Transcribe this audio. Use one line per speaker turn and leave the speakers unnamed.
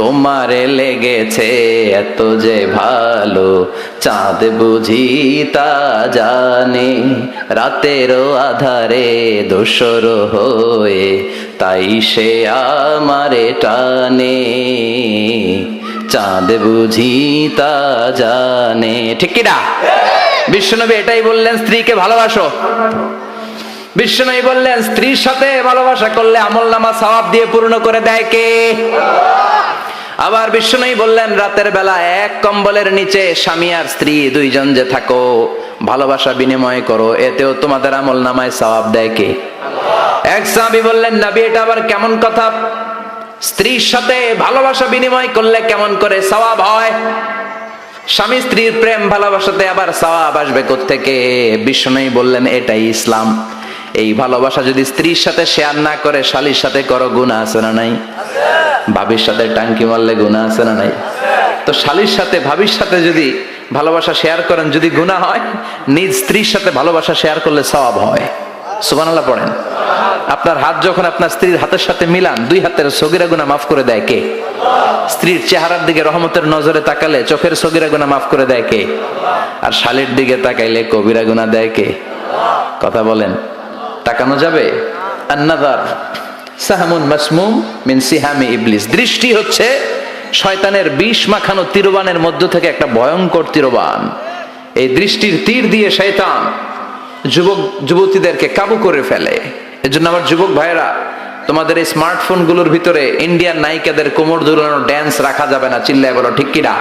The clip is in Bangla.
তোমারে লেগেছে এত যে ভালো, চাঁদ বুঝি তা জানে, রাতেরও আধারে দোসর হয়ে তাই সে আমারে টানে, চাঁদ বুঝি তা জানে। ঠিক কিনা? বিশ্বনবী এটাই বললেন, স্ত্রীকে ভালোবাসো। বিশ্বনবী বললেন, স্ত্রীর সাথে ভালোবাসা করলে আমলনামা সওয়াব দিয়ে পূর্ণ করে দেয় কে? আবার বিশ্বনবী বললেন, রাতের বেলা এক কম্বলের নিচে স্বামী আর স্ত্রী দুইজন যে থাকো, ভালোবাসা বিনিময় করো, এতেও তোমাদের আমলনামায় সওয়াব দেয় কে? এক সাহাবী বললেন, নবী এটা আবার কেমন কথা? স্ত্রীর সাথে ভালোবাসা বিনিময় করলে কেমন করে সওয়াব হয়? স্বামী স্ত্রীর প্রেম ভালোবাসাতে আবার সওয়াব আসবে কোত্থেকে? বিশ্বনবী বললেন, এটাই ইসলাম। এই ভালোবাসা যদি স্ত্রীর সাথে শেয়ার না করে শালীর সাথে করো, গুনাহ আছে না নাই? ভাবির সাথে টাঙ্কি মারলে গুনাহ আছে না নাই? তো শালীর সাথে ভাবির সাথে যদি ভালোবাসা শেয়ার করেন, যদি গুনাহ হয়, নিজ স্ত্রীর সাথে ভালোবাসা শেয়ার করলে সওয়াব হয়। সুবহানাল্লাহ পড়েন। আপনার হাত যখন আপনার স্ত্রীর হাতের সাথে মিলান, দুই হাতের সগীরা গুনাহ মাফ করে দেয় কে? স্ত্রীর চেহারার দিকে রহমতের নজরে তাকালে চোখের সগীরা গুনাহ মাফ করে দেয় কে? আর শালীর দিকে তাকাইলে কবিরা গুনাহ দেয় কে? কথা বলেন, তাকানো যাবে? আন-নাযার সাহমুন মাসমুম মিন সিহামি ইবলিস। দৃষ্টি হচ্ছে শয়তানের বিষ মাখানো তীরবানের মধ্য থেকে একটা ভয়ঙ্কর তীরবান। এই দৃষ্টির তীর দিয়ে শয়তান যুবক যুবতীদেরকে কাবু করে ফেলে। এজন্য আমার যুবক ভাইয়েরা, তোমাদের এই স্মার্টফোন গুলোর ভিতরে ইন্ডিয়ান নায়িকাদের কোমর দুলানো ড্যান্স রাখা যাবে না। চিল্লায় বলো ঠিক কিনা?